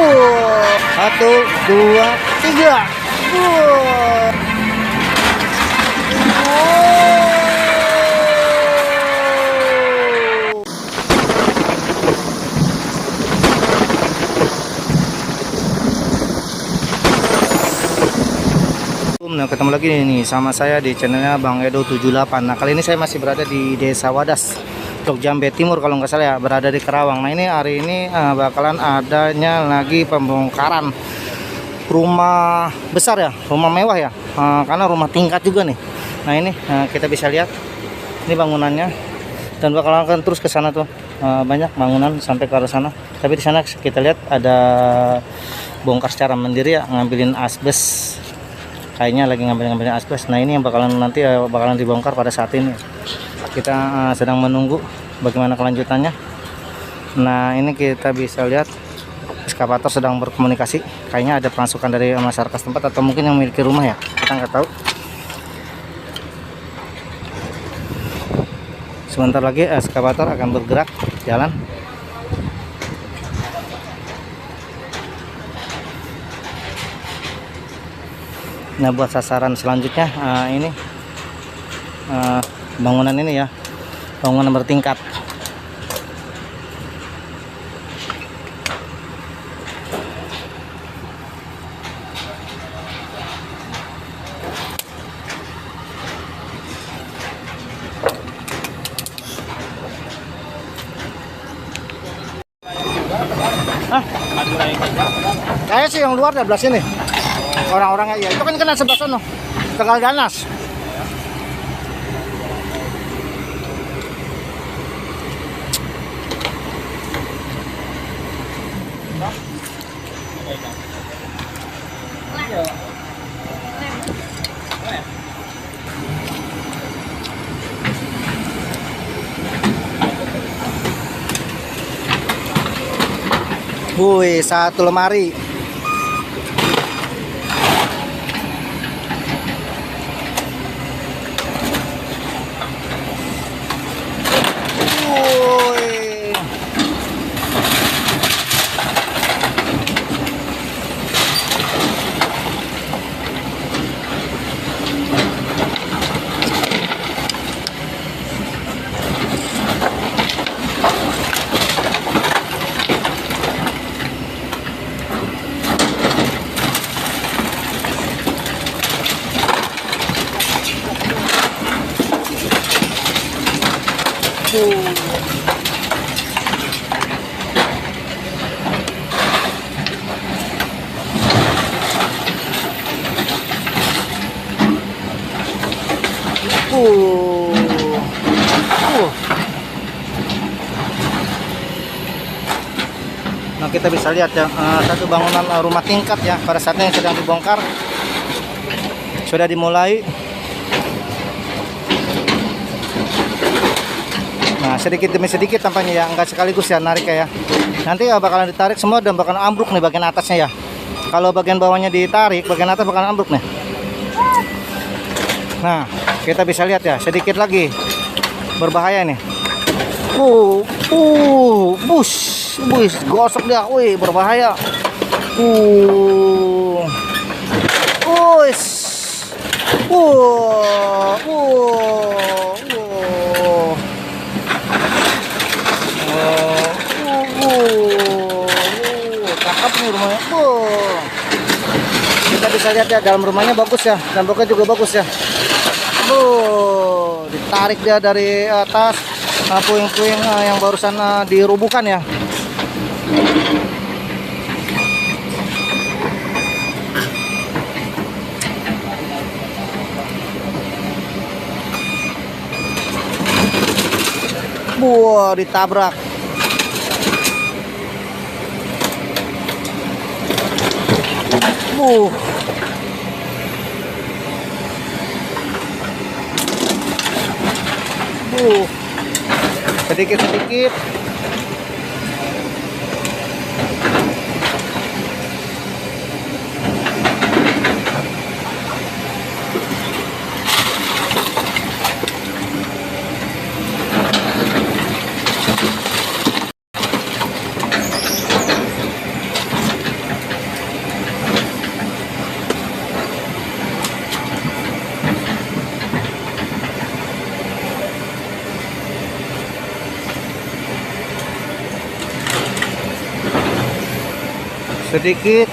Satu, dua, tiga. Nah, ketemu lagi nih sama saya di channelnya Bang Edo 78. Nah, kali ini saya masih berada di Desa Wadas, Tok Jambe Timur kalau nggak salah ya, berada di Kerawang. Nah, ini hari ini bakalan adanya lagi pembongkaran rumah besar ya, rumah mewah ya, karena rumah tingkat juga nih. Nah, ini kita bisa lihat ini bangunannya, dan bakalan akan terus ke sana tuh, banyak bangunan sampai ke arah sana. Tapi di sana kita lihat ada bongkar secara mandiri ya, ngambilin asbes. Kayaknya lagi ngambilin asbes. Nah, ini yang bakalan nanti bakalan dibongkar pada saat ini. Kita sedang menunggu bagaimana kelanjutannya. Nah, ini kita bisa lihat eskavator sedang berkomunikasi. Kayaknya ada pemasukan dari masyarakat setempat atau mungkin yang memiliki rumah ya, kita nggak tahu. Sebentar lagi eskavator akan bergerak jalan. Nah, buat sasaran selanjutnya ini bangunan ini ya, bangunan bertingkat. Saya sih yang luar 12 ini. Orang-orangnya ya, itu kan kena sebelah sana, Tegal Ganas. Wih, satu lemari. Nah, kita bisa lihat ya, satu bangunan rumah tingkat ya, pada saatnya yang sedang dibongkar sudah dimulai. Nah, sedikit demi sedikit tampaknya ya, enggak sekaligus ya narik ya. Nanti bakalan ditarik semua dan bakalan ambruk nih bagian atasnya ya. Kalau bagian bawahnya ditarik, bagian atas bakalan ambruk nih. Nah, kita bisa lihat ya, sedikit lagi berbahaya nih. Bus, gosok dia, wih, berbahaya. Cakep nih rumahnya. Kita bisa lihat ya, dalam rumahnya bagus ya, dan pokoknya juga bagus ya. Ditarik dia dari atas puing-puing yang barusan dirubuhkan ya. Ditabrak. Sedikit-sedikit. sedikit.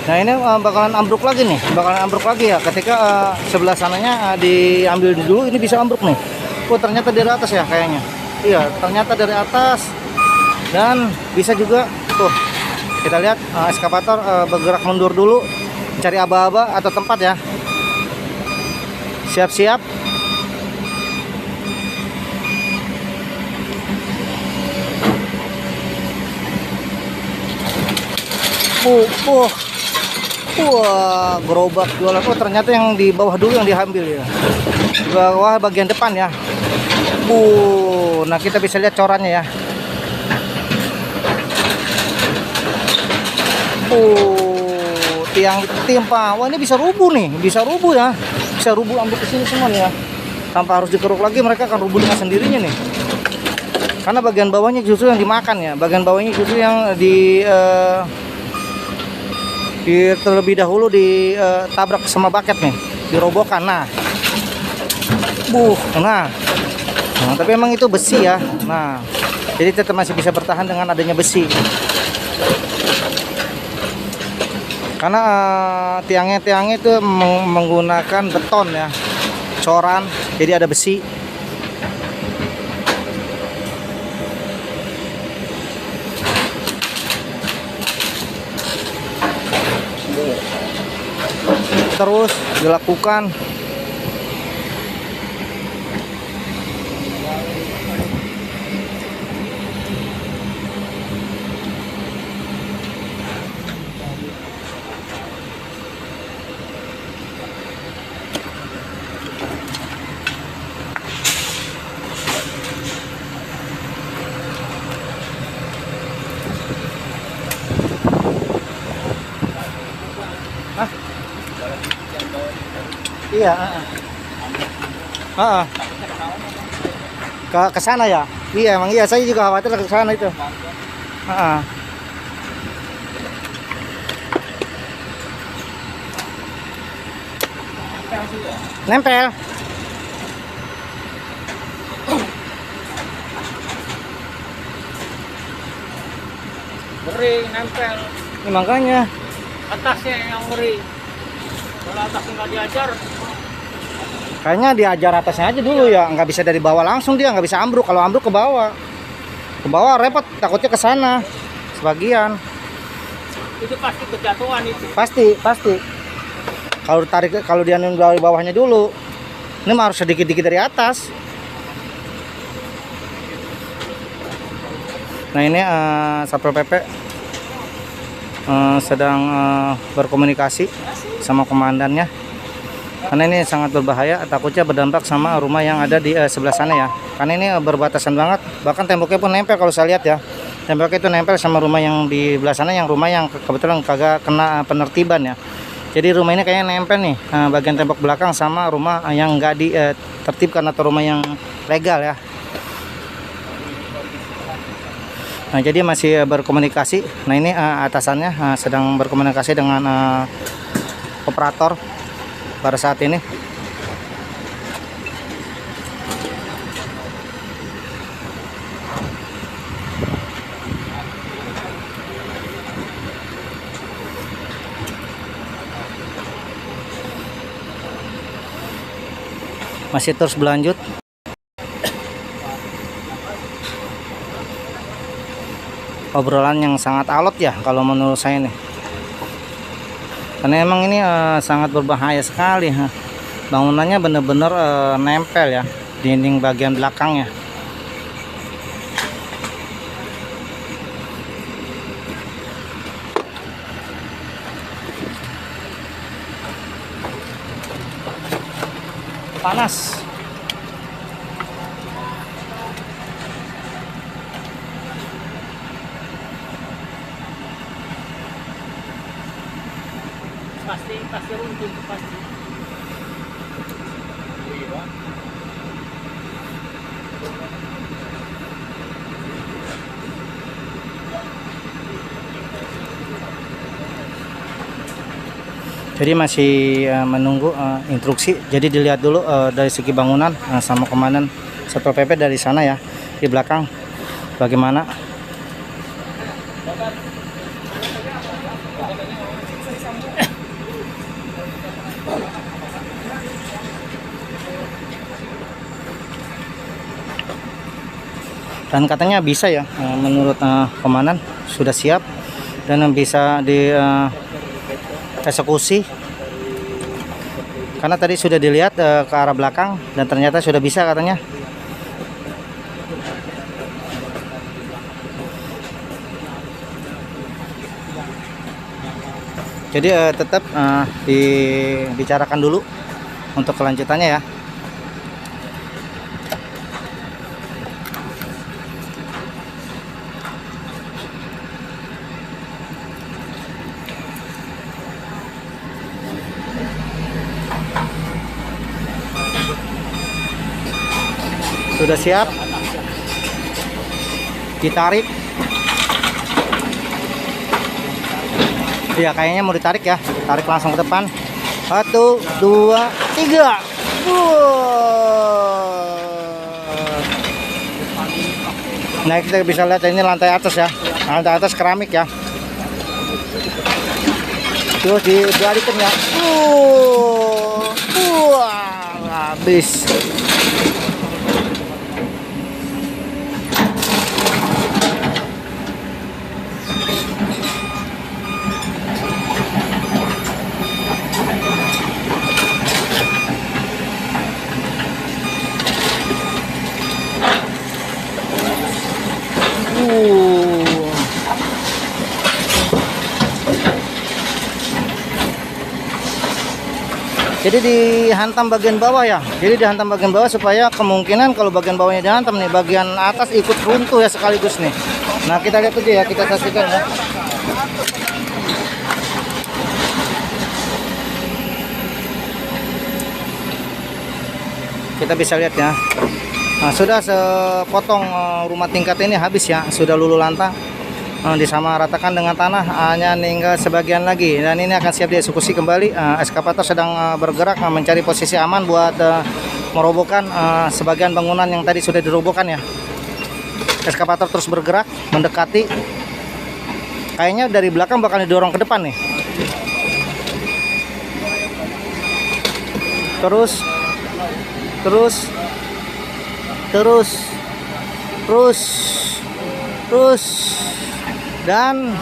Nah ini bakalan ambruk lagi nih, bakalan ambruk lagi ya. Ketika sebelah sananya diambil dulu, ini bisa ambruk nih. Oh ternyata dari atas ya kayaknya. Iya ternyata dari atas. Dan bisa juga tuh kita lihat eskavator bergerak mundur dulu, cari aba-aba atau tempat ya. Siap-siap. Wah, gerobak jualan. Oh, ternyata yang di bawah dulu yang diambil ya. Di bawah bagian depan ya. Nah kita bisa lihat corannya ya. Tiang timpa. Wah, ini bisa rubuh nih, bisa rubuh ya. Bisa rubuh ambil ke sini semua nih ya. Tanpa harus dikeruk lagi, mereka akan rubuh dengan sendirinya nih. Karena bagian bawahnya justru yang dimakan ya. Bagian bawahnya justru yang terlebih dahulu ditabrak sama bucket nih, dirobohkan. Nah, tapi emang itu besi ya. Nah, jadi tetap masih bisa bertahan dengan adanya besi. Karena tiangnya itu menggunakan beton ya, coran, jadi ada besi. Terus dilakukan iya, ke sana ya. Iya emang iya, saya juga khawatir ke sana itu. Nempel. Ngeri nempel. Ini makanya Atasnya yang ngeri. Kalau atasnya nggak diajar. kayaknya diajar atasnya aja dulu ya, nggak bisa dari bawah langsung, dia nggak bisa ambruk. Kalau ambruk ke bawah repot, takutnya ke sana sebagian. Itu pasti kejatuhan itu. Pasti. Kalau dia dari bawahnya dulu, ini mah harus sedikit-sedikit dari atas. Nah ini Satpol PP sedang berkomunikasi sama komandannya, karena ini sangat berbahaya, takutnya berdampak sama rumah yang ada di sebelah sana ya. Karena ini berbatasan banget, bahkan temboknya pun nempel. Kalau saya lihat ya, temboknya itu nempel sama rumah yang di belah sana, yang rumah yang kebetulan kagak kena penertiban ya. Jadi rumah ini kayaknya nempel nih, bagian tembok belakang sama rumah yang nggak ditertibkan atau rumah yang legal ya. Nah jadi masih berkomunikasi. Nah ini atasannya sedang berkomunikasi dengan operator pada saat ini. Masih terus berlanjut. Obrolan yang sangat alot ya kalau menurut saya nih, karena emang ini sangat berbahaya sekali. Bangunannya bener-bener nempel ya, dinding bagian belakangnya. Panas. Pasti runtuh itu pasti. Jadi masih menunggu instruksi. Jadi dilihat dulu dari segi bangunan sama komandan Satpol PP dari sana ya, di belakang bagaimana. Dan katanya bisa ya, menurut komandan sudah siap dan bisa di eksekusi, karena tadi sudah dilihat ke arah belakang dan ternyata sudah bisa katanya. Jadi tetap dibicarakan dulu untuk kelanjutannya ya. Sudah siap, ditarik. Ya kayaknya mau ditarik ya, tarik langsung ke depan. 1, 2, 3. Nah kita bisa lihat ini lantai atas ya, lantai atas keramik ya. Terus dibalikin ya. Habis. Jadi dihantam bagian bawah ya. Jadi dihantam bagian bawah supaya kemungkinan kalau bagian bawahnya dihantam nih, bagian atas ikut runtuh ya sekaligus nih. Nah kita lihat aja ya, kita saksikan ya. Kita bisa lihat ya. Nah, sudah sepotong rumah tingkat ini habis ya, sudah luluh lantang. Disamaratakan dengan tanah, hanya tinggal sebagian lagi dan ini akan siap dieksekusi kembali. Eskavator sedang bergerak mencari posisi aman buat merobohkan sebagian bangunan yang tadi sudah dirobohkan ya. Eskavator terus bergerak mendekati, kayaknya dari belakang bakal didorong ke depan nih. Terus dan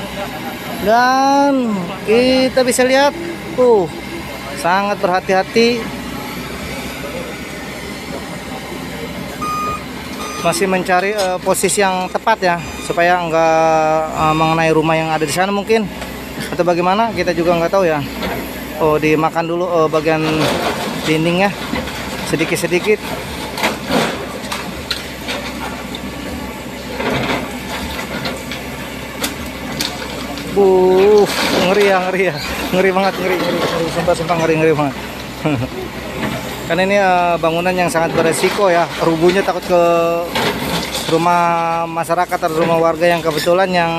kita bisa lihat sangat berhati-hati, masih mencari posisi yang tepat ya, supaya enggak mengenai rumah yang ada di sana mungkin, atau bagaimana kita juga nggak tahu ya. Dimakan dulu bagian dindingnya sedikit-sedikit. Ngeri banget, sumpah ngeri banget. Karena ini bangunan yang sangat beresiko ya, rubuhnya takut ke rumah masyarakat atau rumah warga yang kebetulan yang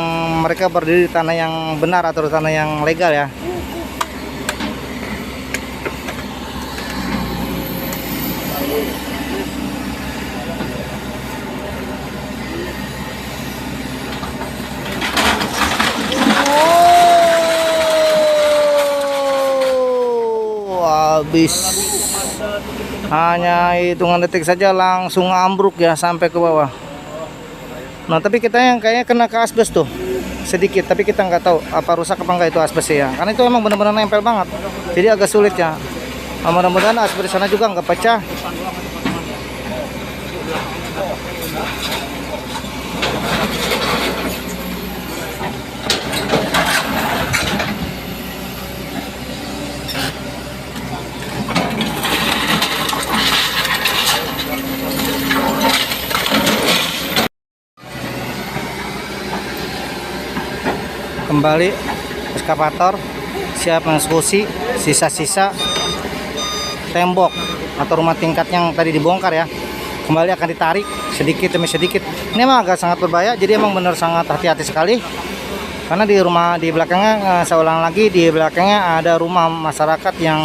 mereka berdiri di tanah yang benar atau tanah yang legal ya. Habis, hanya hitungan detik saja langsung ambruk ya sampai ke bawah. Nah tapi kita yang kayaknya kena ke asbes tuh sedikit, tapi kita nggak tahu apa rusak apa enggak itu asbes ya, karena itu emang benar-benar nempel banget, jadi agak sulit ya. Mudah-mudahan asbes di sana juga nggak pecah. Kembali eskavator siap mengeksekusi sisa-sisa tembok atau rumah tingkat yang tadi dibongkar ya. Kembali akan ditarik sedikit demi sedikit. Ini emang agak sangat berbahaya, jadi emang benar sangat hati-hati sekali. Karena di rumah di belakangnya, saya ulang lagi, di belakangnya ada rumah masyarakat yang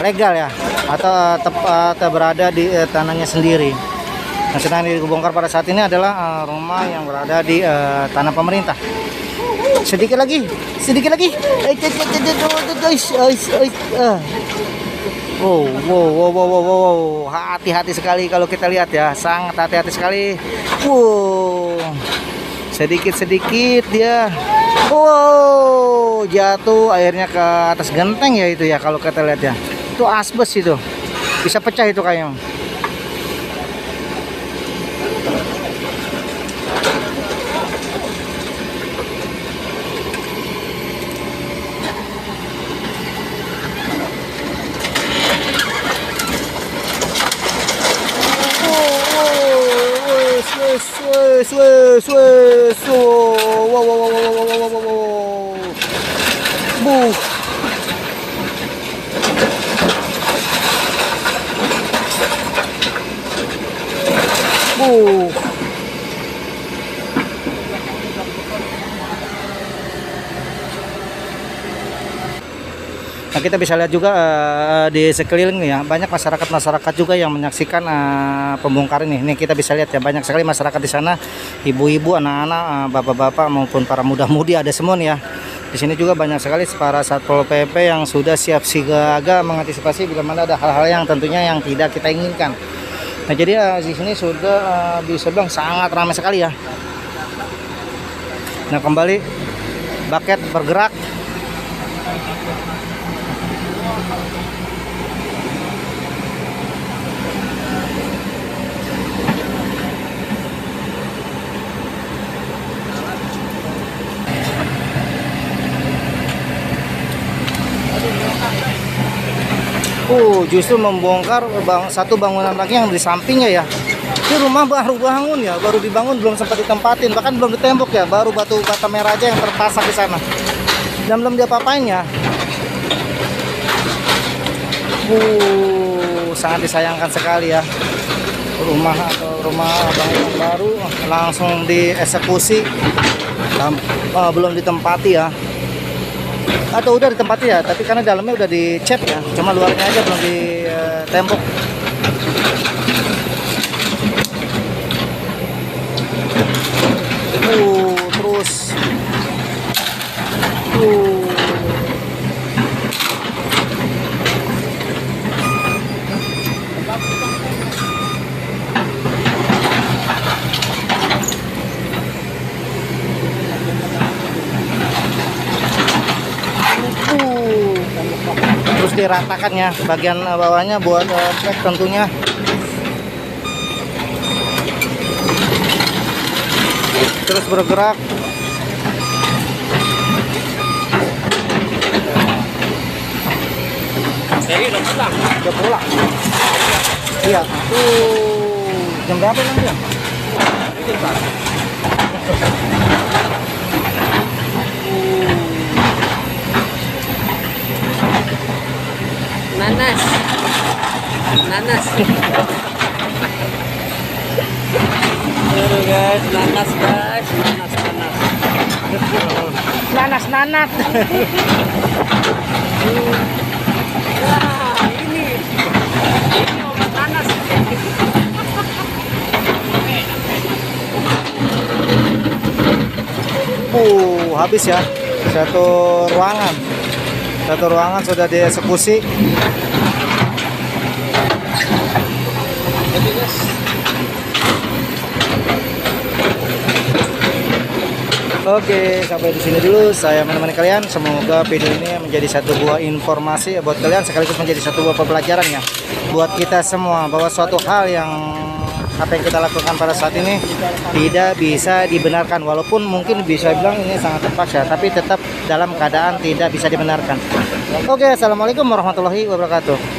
legal ya, atau tepat berada di tanahnya sendiri. Nah, sedang dibongkar pada saat ini adalah rumah yang berada di tanah pemerintah. Sedikit lagi, sedikit lagi. Wow, wow, wow, wow, wow, wow. Hati-hati sekali kalau kita lihat ya, sangat hati-hati sekali. Wow, sedikit-sedikit dia. Wow, jatuh airnya ke atas genteng ya itu ya kalau kita lihat ya. Itu asbes itu, bisa pecah itu kayaknya. Wow, wow, wow, wow, wow, wow, wow, wow. Buh. Buh. Nah, kita bisa lihat juga di sekeliling nih ya, banyak masyarakat juga yang menyaksikan pembongkaran ini. Ini kita bisa lihat ya, banyak sekali masyarakat di sana, ibu-ibu, anak-anak, bapak-bapak maupun para muda-mudi ada semua nih ya. Di sini juga banyak sekali para Satpol PP yang sudah siap siaga mengantisipasi bila mana ada hal-hal yang tentunya yang tidak kita inginkan. Nah, jadi di sini sudah bisa bilang sangat ramai sekali ya. Nah, kembali bucket bergerak. Justru membongkar satu bangunan lagi yang di sampingnya ya. Ini rumah baru bangun ya, baru dibangun, belum sempat ditempatin, bahkan belum ditembok ya, baru batu bata merah aja yang terpasang di sana. Dan belum diapa-apain ya. Sangat disayangkan sekali ya. Rumah bangunan baru langsung dieksekusi, belum ditempati ya. Atau udah ditempati ya, tapi karena dalamnya udah dicat ya, cuma luarnya aja belum ditembok. Terus terus diratakan ya bagian bawahnya buat cek tentunya. Terus bergerak. Jadi udah pulang. Udah pulang. Iya. Jam berapa nanti ya? Nanas. Aduh guys, nanas. Nanas. Wah, ini obat nanas. Habis ya. Satu ruangan sudah dieksekusi. Oke, sampai di sini dulu saya menemani kalian. Semoga video ini menjadi satu buah informasi buat kalian, sekaligus menjadi satu buah pembelajaran ya buat kita semua, bahwa suatu hal yang apa yang kita lakukan pada saat ini tidak bisa dibenarkan, walaupun mungkin bisa bilang ini sangat terpaksa, tapi tetap dalam keadaan tidak bisa dibenarkan. Oke, assalamualaikum warahmatullahi wabarakatuh.